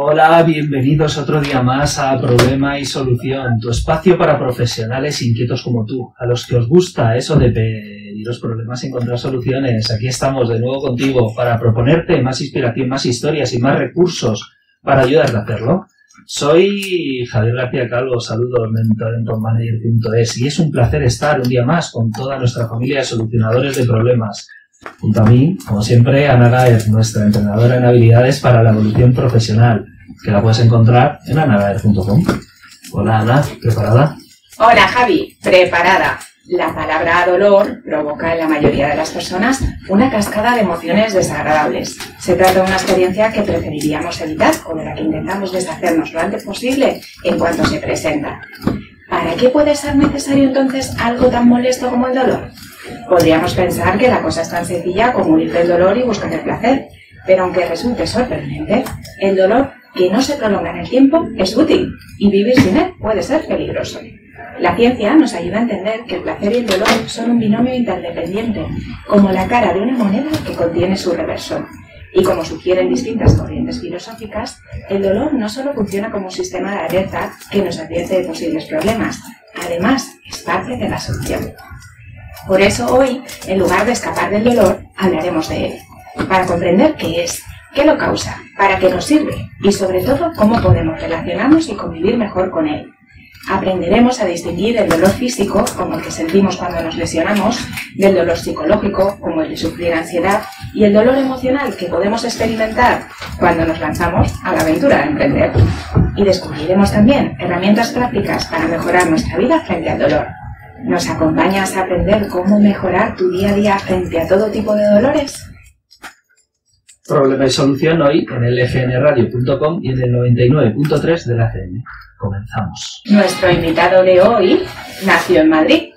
Hola, bienvenidos otro día más a Problema y Solución, tu espacio para profesionales inquietos como tú, a los que os gusta eso de pediros problemas y encontrar soluciones. Aquí estamos de nuevo contigo para proponerte más inspiración, más historias y más recursos para ayudarte a hacerlo. Soy Javier García Calvo, saludos, mentor en topmanager.es, y es un placer estar un día más con toda nuestra familia de solucionadores de problemas. Junto a mí, como siempre, Ana Gaer, nuestra entrenadora en habilidades para la evolución profesional, que la puedes encontrar en anagaer.com. Hola Ana, ¿preparada? Hola Javi, preparada. La palabra dolor provoca en la mayoría de las personas una cascada de emociones desagradables. Se trata de una experiencia que preferiríamos evitar o de la que intentamos deshacernos lo antes posible en cuanto se presenta. ¿Para qué puede ser necesario entonces algo tan molesto como el dolor? Podríamos pensar que la cosa es tan sencilla como huir del dolor y buscar el placer, pero aunque resulte sorprendente, el dolor que no se prolonga en el tiempo es útil y vivir sin él puede ser peligroso. La ciencia nos ayuda a entender que el placer y el dolor son un binomio interdependiente, como la cara de una moneda que contiene su reverso. Y como sugieren distintas corrientes filosóficas, el dolor no solo funciona como un sistema de alerta que nos advierte de posibles problemas, además es parte de la solución. Por eso hoy, en lugar de escapar del dolor, hablaremos de él, para comprender qué es, qué lo causa, para qué nos sirve y sobre todo cómo podemos relacionarnos y convivir mejor con él. Aprenderemos a distinguir el dolor físico, como el que sentimos cuando nos lesionamos, del dolor psicológico, como el de sufrir ansiedad, y el dolor emocional que podemos experimentar cuando nos lanzamos a la aventura de emprender. Y descubriremos también herramientas prácticas para mejorar nuestra vida frente al dolor. ¿Nos acompañas a aprender cómo mejorar tu día a día frente a todo tipo de dolores? Problema y Solución hoy en el fnradio.com y en el 99.3 de la FM. Comenzamos. Nuestro invitado de hoy nació en Madrid.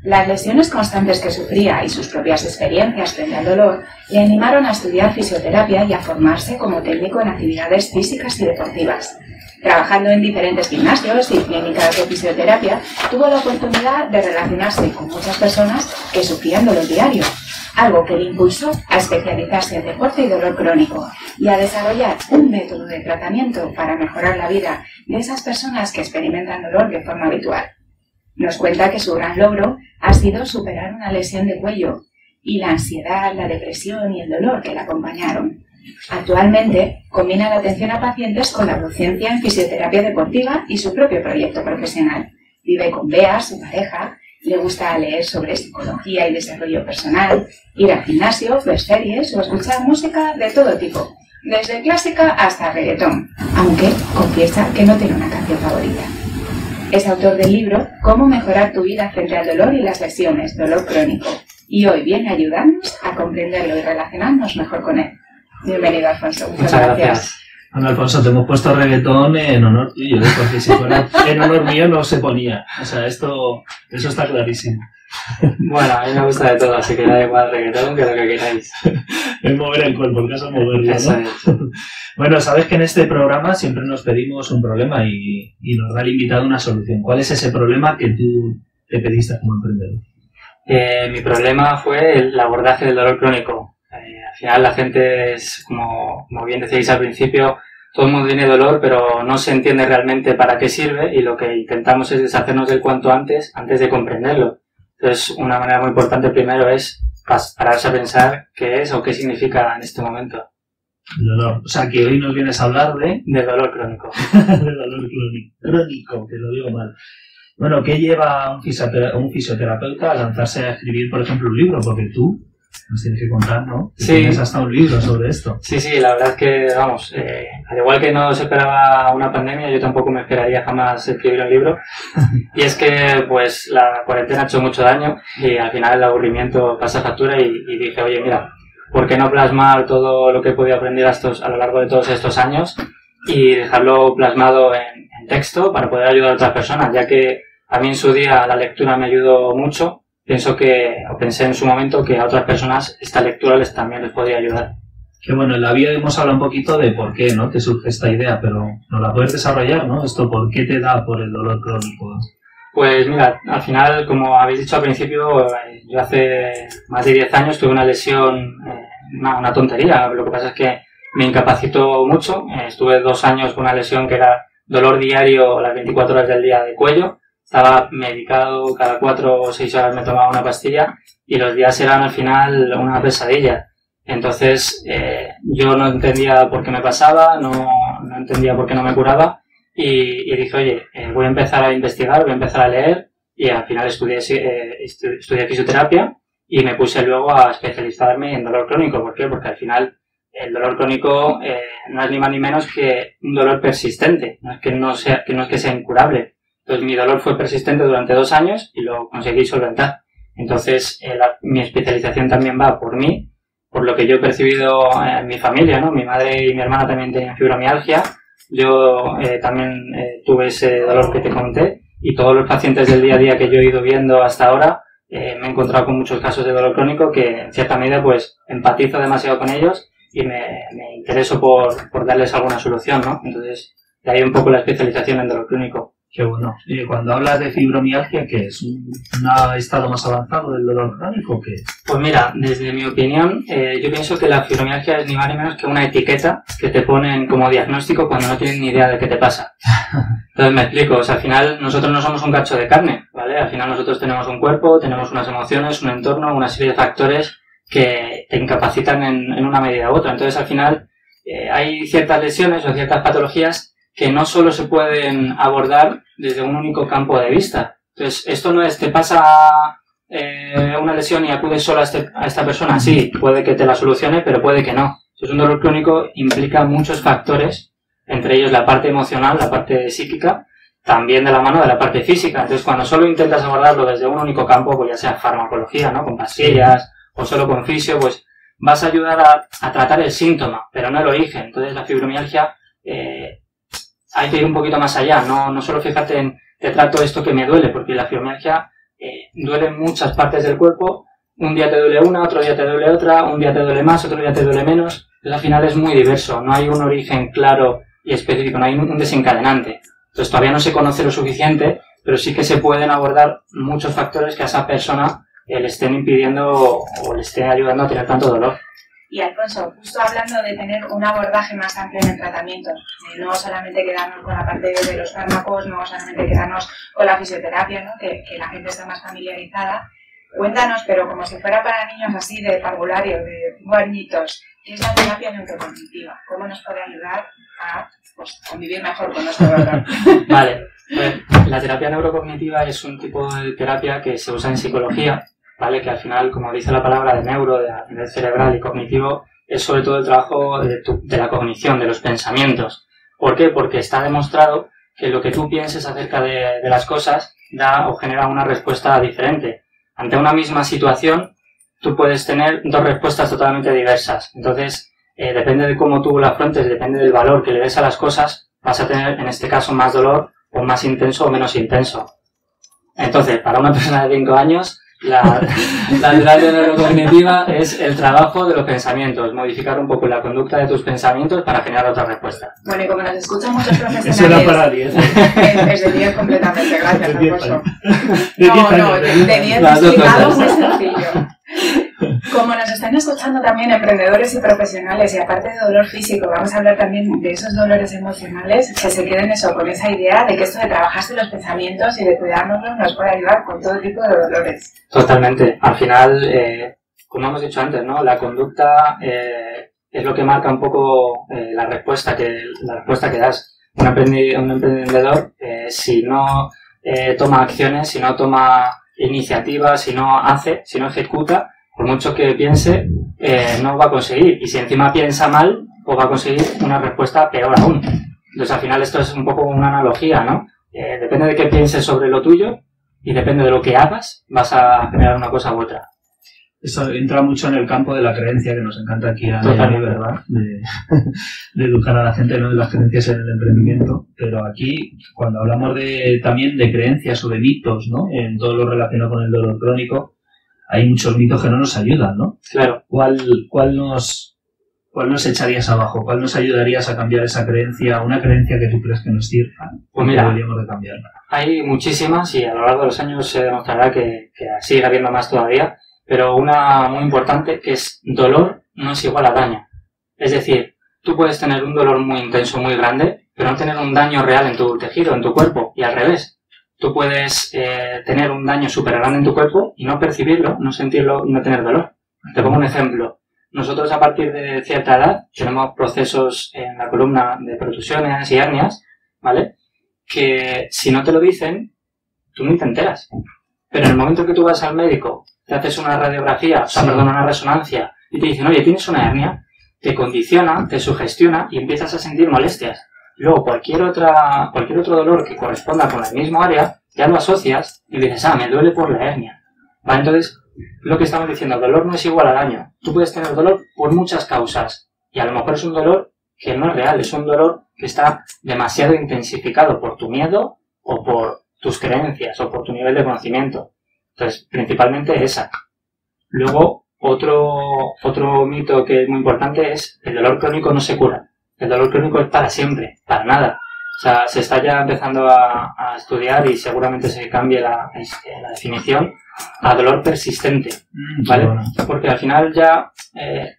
Las lesiones constantes que sufría y sus propias experiencias frente al dolor le animaron a estudiar fisioterapia y a formarse como técnico en actividades físicas y deportivas. Trabajando en diferentes gimnasios y clínicas de fisioterapia, tuvo la oportunidad de relacionarse con muchas personas que sufrían dolor diario, algo que le impulsó a especializarse en deporte y dolor crónico y a desarrollar un método de tratamiento para mejorar la vida de esas personas que experimentan dolor de forma habitual. Nos cuenta que su gran logro ha sido superar una lesión de cuello y la ansiedad, la depresión y el dolor que la acompañaron. Actualmente combina la atención a pacientes con la docencia en fisioterapia deportiva y su propio proyecto profesional. Vive con Bea, su pareja, le gusta leer sobre psicología y desarrollo personal, ir al gimnasio, ver series o escuchar música de todo tipo, desde clásica hasta reggaetón, aunque confiesa que no tiene una canción favorita. Es autor del libro Cómo mejorar tu vida frente al dolor y las lesiones, dolor crónico, y hoy viene a ayudarnos a comprenderlo y relacionarnos mejor con él. Bienvenido, Alfonso. Muchas gracias. Bueno, Alfonso, te hemos puesto reggaetón en honor tuyo, porque si fuera en honor mío no se ponía. O sea, eso está clarísimo. Bueno, a mí me gusta de todo, así que da igual reggaetón que lo que queráis. Es mover el cuerpo, el caso es moverlo, Eso ¿no? es. Bueno, sabes que en este programa siempre nos pedimos un problema y nos da el invitado una solución. ¿Cuál es ese problema que tú te pediste como emprendedor? Mi problema fue el abordaje del dolor crónico. Al final la gente es, como bien decíais al principio, todo el mundo tiene dolor, pero no se entiende realmente para qué sirve y lo que intentamos es deshacernos del cuanto antes de comprenderlo. Entonces, una manera muy importante primero es pararse a pensar qué es o qué significa en este momento. El dolor. O sea, que hoy nos vienes a hablar de... Del dolor crónico. del dolor crónico, que lo digo mal. Bueno, ¿qué lleva a un fisioterapeuta a lanzarse a escribir, por ejemplo, un libro? Porque tú nos tienes que contar, ¿no? Que tienes hasta un libro sobre esto. Sí, la verdad es que, vamos, al igual que no se esperaba una pandemia, yo tampoco me esperaría jamás escribir un libro. Y es que, pues, la cuarentena ha hecho mucho daño y al final el aburrimiento pasa factura y dije, oye, mira, ¿por qué no plasmar todo lo que he podido aprender a lo largo de todos estos años y dejarlo plasmado en texto para poder ayudar a otras personas? Ya que a mí en su día la lectura me ayudó mucho. Pensé en su momento que a otras personas esta lectura también les podría ayudar. Que bueno, en la vida hemos hablado un poquito de por qué, ¿no? Te surge esta idea, pero no la puedes desarrollar, ¿no? Esto, ¿por qué te da por el dolor crónico? Pues mira, al final, como habéis dicho al principio, yo hace más de 10 años tuve una lesión, una tontería. Lo que pasa es que me incapacitó mucho. Estuve 2 años con una lesión que era dolor diario las 24 horas del día de cuello. Estaba medicado, cada 4 o 6 horas me tomaba una pastilla y los días eran al final una pesadilla. Entonces yo no entendía por qué me pasaba, no entendía por qué no me curaba y dije, oye, voy a empezar a investigar, voy a empezar a leer y al final estudié fisioterapia y me puse luego a especializarme en dolor crónico. ¿Por qué? Porque al final el dolor crónico no es ni más ni menos que un dolor persistente, no es que sea incurable. Entonces mi dolor fue persistente durante 2 años y lo conseguí solventar. Entonces mi especialización también va por mí, por lo que yo he percibido en mi familia, ¿no? Mi madre y mi hermana también tenían fibromialgia, yo también tuve ese dolor que te conté y todos los pacientes del día a día que yo he ido viendo hasta ahora me he encontrado con muchos casos de dolor crónico que en cierta medida pues empatizo demasiado con ellos y me intereso por darles alguna solución, ¿no? Entonces de ahí un poco la especialización en dolor crónico. Qué bueno. Cuando hablas de fibromialgia, ¿qué es? ¿Un estado más avanzado del dolor crónico o qué es? Pues mira, desde mi opinión, yo pienso que la fibromialgia es ni más ni menos que una etiqueta que te ponen como diagnóstico cuando no tienes ni idea de qué te pasa. Entonces me explico, o sea, al final nosotros no somos un cacho de carne, ¿vale? Al final nosotros tenemos un cuerpo, tenemos unas emociones, un entorno, una serie de factores que te incapacitan en una medida u otra. Entonces al final hay ciertas lesiones o ciertas patologías que no solo se pueden abordar desde un único campo de vista. Entonces, esto no es, te pasa una lesión y acudes solo a esta persona. Sí, puede que te la solucione, pero puede que no. Entonces, un dolor crónico implica muchos factores, entre ellos la parte emocional, la parte psíquica, también de la mano de la parte física. Entonces, cuando solo intentas abordarlo desde un único campo, pues ya sea farmacología, ¿no? Con pastillas, o solo con fisio, pues vas a ayudar a tratar el síntoma, pero no el origen. Entonces, la fibromialgia hay que ir un poquito más allá, no solo fíjate en te trato esto que me duele, porque la fibromialgia duele en muchas partes del cuerpo, un día te duele una, otro día te duele otra, un día te duele más, otro día te duele menos, entonces al final es muy diverso, no hay un origen claro y específico, no hay un desencadenante. Entonces todavía no se conoce lo suficiente, pero sí que se pueden abordar muchos factores que a esa persona le estén impidiendo o le estén ayudando a tener tanto dolor. Y Alfonso, justo hablando de tener un abordaje más amplio en el tratamiento, de no solamente quedarnos con la parte de los fármacos, no solamente quedarnos con la fisioterapia, ¿no? que la gente está más familiarizada, cuéntanos, pero como si fuera para niños así de parvulario, de 5 añitos, ¿qué es la terapia neurocognitiva? ¿Cómo nos puede ayudar a convivir mejor con nuestro dolor? Vale, la terapia neurocognitiva es un tipo de terapia que se usa en psicología, ¿vale? Que al final, como dice la palabra de neuro, de a nivel cerebral y cognitivo, es sobre todo el trabajo de la cognición, de los pensamientos. ¿Por qué? Porque está demostrado que lo que tú pienses acerca de las cosas da o genera una respuesta diferente. Ante una misma situación, tú puedes tener 2 respuestas totalmente diversas. Entonces, depende de cómo tú la afrontes, depende del valor que le des a las cosas, vas a tener, en este caso, más dolor, o más intenso o menos intenso. Entonces, para una persona de 5 años, la terapia neurocognitiva es el trabajo de los pensamientos, modificar un poco la conducta de tus pensamientos para generar otra respuesta. Bueno, y como nos escuchan muchos profesionales... Eso era para 10. Es de 10 completamente, gracias, Alfonso. No, de 10 explicado muy sencillo. Como nos están escuchando también emprendedores y profesionales, y aparte de dolor físico, vamos a hablar también de esos dolores emocionales, que se queden eso, con esa idea de que esto de trabajarse los pensamientos y de cuidárnoslos nos puede ayudar con todo tipo de dolores. Totalmente. Al final, como hemos dicho antes, ¿no? La conducta es lo que marca un poco la respuesta que das. Un emprendedor, si no toma acciones, si no toma iniciativas, si no hace, si no ejecuta, por mucho que piense, no va a conseguir. Y si encima piensa mal, pues va a conseguir una respuesta peor aún. Entonces, al final, esto es un poco una analogía, ¿no? Depende de qué pienses sobre lo tuyo y depende de lo que hagas, vas a generar una cosa u otra. Eso entra mucho en el campo de la creencia, que nos encanta aquí a mí, ¿verdad? De educar a la gente, no de las creencias en el emprendimiento. Pero aquí, cuando hablamos también de creencias o de mitos, ¿no? En todo lo relacionado con el dolor crónico, hay muchos mitos que no nos ayudan, ¿no? Claro. ¿Cuál nos echarías abajo? ¿Cuál nos ayudarías a cambiar esa creencia? Una creencia que tú crees que no es cierta, pues mira, deberíamos de cambiarla. Hay muchísimas y a lo largo de los años se demostrará que sigue habiendo más todavía, pero una muy importante que es dolor no es igual a daño. Es decir, tú puedes tener un dolor muy intenso, muy grande, pero no tener un daño real en tu tejido, en tu cuerpo, y al revés. Tú puedes tener un daño súper grande en tu cuerpo y no percibirlo, no sentirlo y no tener dolor. Te pongo un ejemplo. Nosotros a partir de cierta edad tenemos procesos en la columna de protusiones y hernias, ¿vale? Que si no te lo dicen, tú ni te enteras. Pero en el momento que tú vas al médico, te haces una radiografía, una resonancia, y te dicen, oye, tienes una hernia, te condiciona, te sugestiona y empiezas a sentir molestias. Luego, cualquier otro dolor que corresponda con el mismo área, ya lo asocias y dices, me duele por la hernia. ¿Vale? Entonces, lo que estamos diciendo, el dolor no es igual al daño. Tú puedes tener dolor por muchas causas y a lo mejor es un dolor que no es real, es un dolor que está demasiado intensificado por tu miedo o por tus creencias o por tu nivel de conocimiento. Entonces, principalmente esa. Luego, otro mito que es muy importante es el dolor crónico no se cura. El dolor crónico es para siempre, para nada. O sea, se está ya empezando a estudiar y seguramente se cambie la definición a dolor persistente, ¿vale? Bueno. Porque al final ya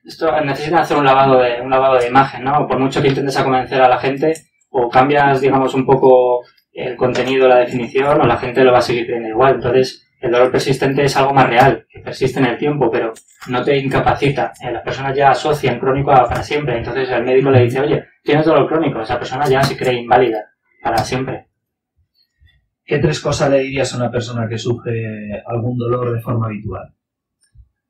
esto necesita hacer un lavado de imagen, ¿no? Por mucho que intentes convencer a la gente o cambias, digamos, un poco el contenido, la definición, o la gente lo va a seguir creyendo igual. Entonces, el dolor persistente es algo más real, que persiste en el tiempo, pero no te incapacita. Las personas ya asocian crónico a para siempre. Entonces el médico le dice, oye, tienes dolor crónico. Esa persona ya se cree inválida para siempre. ¿Qué 3 cosas le dirías a una persona que sufre algún dolor de forma habitual?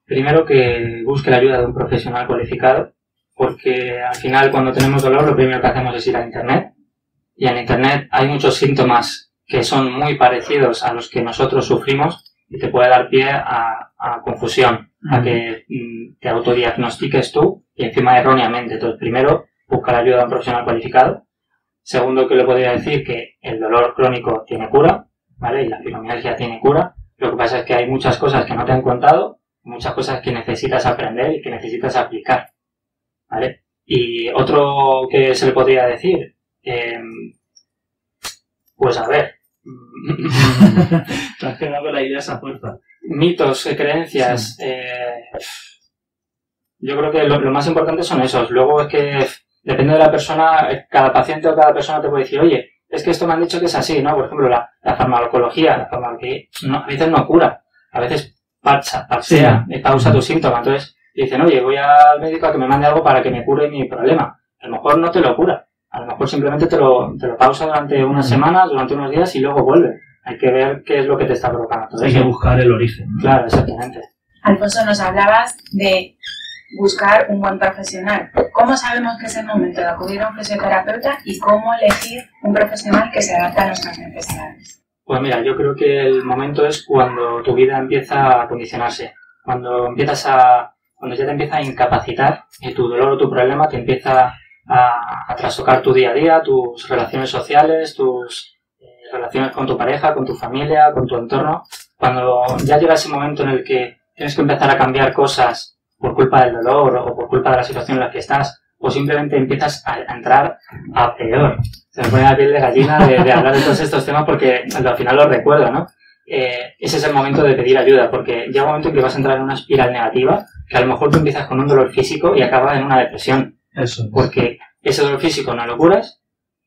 Primero, que busque la ayuda de un profesional cualificado, porque al final cuando tenemos dolor lo primero que hacemos es ir a Internet. Y en Internet hay muchos síntomas que son muy parecidos a los que nosotros sufrimos y te puede dar pie a confusión, a que te autodiagnostiques tú y encima erróneamente. Entonces, primero, busca la ayuda de un profesional cualificado. Segundo, que le podría decir que el dolor crónico tiene cura, ¿vale? Y la fibromialgia tiene cura. Lo que pasa es que hay muchas cosas que no te han contado, muchas cosas que necesitas aprender y que necesitas aplicar, ¿vale? Y otro que se le podría decir, pues a ver, te has quedado con la idea esa fuerza. Mitos, creencias, sí. Yo creo que lo más importante son esos. Luego es que depende de la persona, cada paciente o cada persona te puede decir, oye, es que esto me han dicho que es así, ¿no? Por ejemplo, la farmacología no, a veces no cura, a veces parchea, pausa tu síntoma. Entonces dicen, oye, voy al médico a que me mande algo para que me cure mi problema. A lo mejor no te lo cura. A lo mejor simplemente te lo pausa durante unas semanas, durante unos días y luego vuelve. Hay que ver qué es lo que te está provocando. Entonces, hay que buscar el origen. Claro, exactamente. Alfonso, nos hablabas de buscar un buen profesional. ¿Cómo sabemos que es el momento de acudir a un fisioterapeuta y cómo elegir un profesional que se adapte a nuestras necesidades? Pues mira, yo creo que el momento es cuando tu vida empieza a condicionarse. Cuando ya te empieza a incapacitar y tu dolor o tu problema te empieza a trastocar tu día a día, tus relaciones sociales, tus relaciones con tu pareja, con tu familia, con tu entorno. Cuando ya llega ese momento en el que tienes que empezar a cambiar cosas por culpa del dolor o por culpa de la situación en la que estás, o simplemente empiezas a entrar a peor. Se me pone la piel de gallina de hablar de todos estos temas porque al final los recuerdo, ¿no? Ese es el momento de pedir ayuda, porque llega un momento en que vas a entrar en una espiral negativa, que a lo mejor tú empiezas con un dolor físico y acabas en una depresión. Eso es. Porque ese dolor físico no lo curas,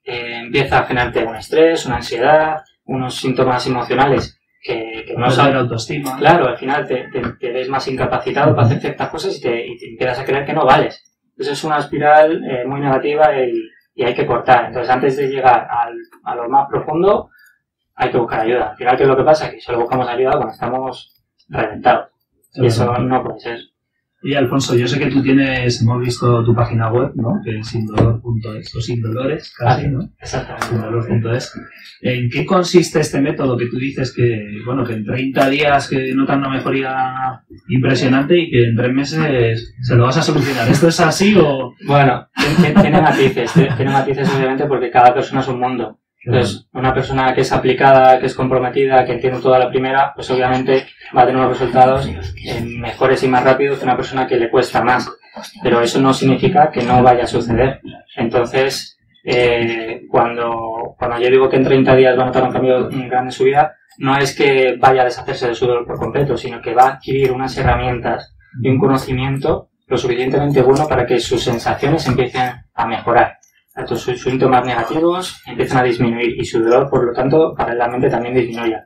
empieza a generarte un estrés, una ansiedad, unos síntomas emocionales que no saben autoestima. Claro, al final te ves más incapacitado para hacer ciertas cosas y te empiezas a creer que no vales. Entonces es una espiral muy negativa y hay que cortar. Entonces antes de llegar a lo más profundo hay que buscar ayuda. Al final, ¿qué es lo que pasa? Que solo buscamos ayuda cuando estamos reventados. Y eso no puede ser. Y Alfonso, yo sé que tú hemos visto tu página web, ¿no? Que es sindolor.es, o sin dolores, casi, ¿no? Exactamente. Sindolor.es. ¿En qué consiste este método que tú dices que en 30 días que notan una mejoría impresionante y que en 3 meses se lo vas a solucionar? ¿Esto es así o...? Bueno, tiene matices obviamente porque cada persona es un mundo. Entonces, una persona que es aplicada, que es comprometida, que entiende toda la primera, pues obviamente va a tener unos resultados mejores y más rápidos que una persona que le cuesta más. Pero eso no significa que no vaya a suceder. Entonces, cuando yo digo que en 30 días va a notar un cambio grande en su vida, no es que vaya a deshacerse de su dolor por completo, sino que va a adquirir unas herramientas y un conocimiento lo suficientemente bueno para que sus sensaciones empiecen a mejorar. Sus síntomas negativos empiezan a disminuir y su dolor, por lo tanto, paralelamente también disminuye.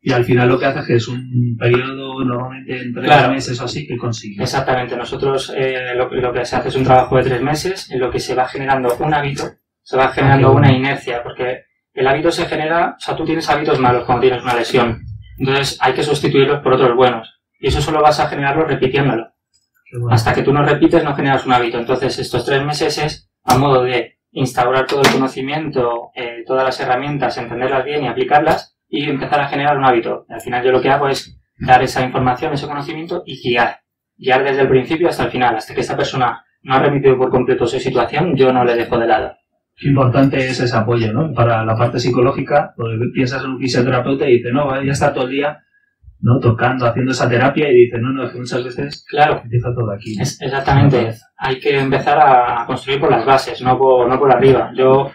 Y al final lo que hace es que es un periodo normalmente en 3 meses o así que consigue. Exactamente. Nosotros lo que se hace es un trabajo de 3 meses en lo que se va generando un hábito, se va generando una inercia, porque el hábito se genera, o sea, tú tienes hábitos malos cuando tienes una lesión. Entonces hay que sustituirlos por otros buenos. Y eso solo vas a generarlo repitiéndolo. Bueno. Hasta que tú no repites no generas un hábito. Entonces estos 3 meses es a modo de instaurar todo el conocimiento, todas las herramientas, entenderlas bien y aplicarlas y empezar a generar un hábito. Y al final yo lo que hago es dar esa información, ese conocimiento y guiar. Guiar desde el principio hasta el final. Hasta que esta persona no ha repetido por completo su situación, yo no le dejo de lado. Qué importante es ese apoyo, ¿no? Para la parte psicológica, porque piensas en un fisioterapeuta y dice, no, ya está todo el día, ¿no? Tocando, haciendo esa terapia y dice, no, es que muchas veces empieza todo aquí, ¿no? Exactamente. Hay que empezar a construir por las bases, no por arriba. Yo,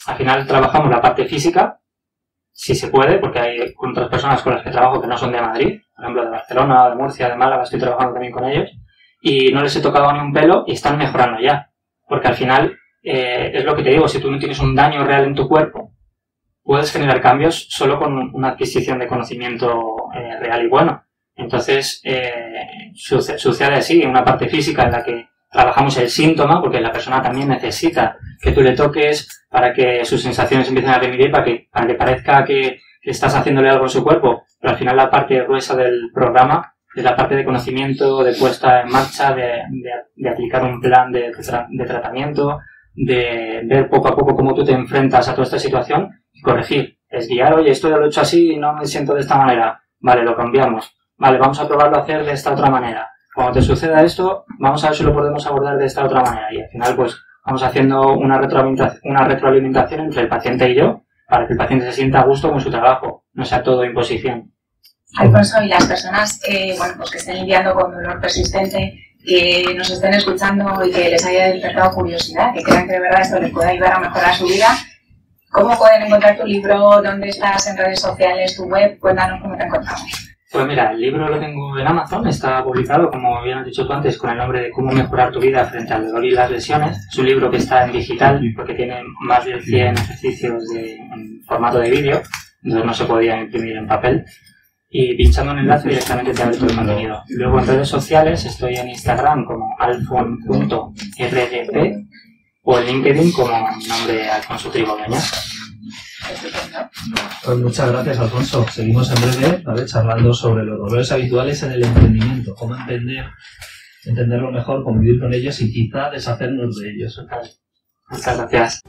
al final trabajamos la parte física, si se puede, porque hay otras personas con las que trabajo que no son de Madrid, por ejemplo, de Barcelona o de Murcia, de Málaga, estoy trabajando también con ellos, y no les he tocado ni un pelo y están mejorando ya. Porque al final, es lo que te digo, si tú no tienes un daño real en tu cuerpo, puedes generar cambios solo con una adquisición de conocimiento real y bueno. Entonces, sucede así, en una parte física en la que trabajamos el síntoma, porque la persona también necesita que tú le toques para que sus sensaciones empiecen a remitir, para que parezca que estás haciéndole algo en su cuerpo. Pero al final la parte gruesa del programa es la parte de conocimiento, de puesta en marcha, de aplicar un plan de tratamiento, de ver poco a poco cómo tú te enfrentas a toda esta situación y corregir. Es guiar, oye, esto ya lo he hecho así y no me siento de esta manera. Vale, lo cambiamos. Vale, vamos a probarlo a hacer de esta otra manera. Cuando te suceda esto, vamos a ver si lo podemos abordar de esta otra manera. Y al final, pues, vamos haciendo una retroalimentación entre el paciente y yo para que el paciente se sienta a gusto con su trabajo, no sea todo imposición. Alfonso, y las personas que estén lidiando con dolor persistente, que nos estén escuchando y que les haya despertado curiosidad, que crean que de verdad esto les puede ayudar a mejorar su vida, ¿cómo pueden encontrar tu libro? ¿Dónde estás en redes sociales? ¿Tu web? Cuéntanos cómo te encontramos. Pues mira, el libro lo tengo en Amazon, está publicado, como bien has dicho tú antes, con el nombre de Cómo mejorar tu vida frente al dolor y las lesiones. Es un libro que está en digital porque tiene más de 100 ejercicios en formato de vídeo, entonces no se podía imprimir en papel. Y pinchando un enlace directamente te abre todo el contenido. Luego en redes sociales estoy en Instagram como alfon.rdp o en LinkedIn como nombre Alfonso Trigobeña. Pues muchas gracias, Alfonso. Seguimos en breve, ¿vale? Charlando sobre los dolores habituales en el emprendimiento, cómo entenderlo mejor, convivir con ellos y quizá deshacernos de ellos. Muchas gracias.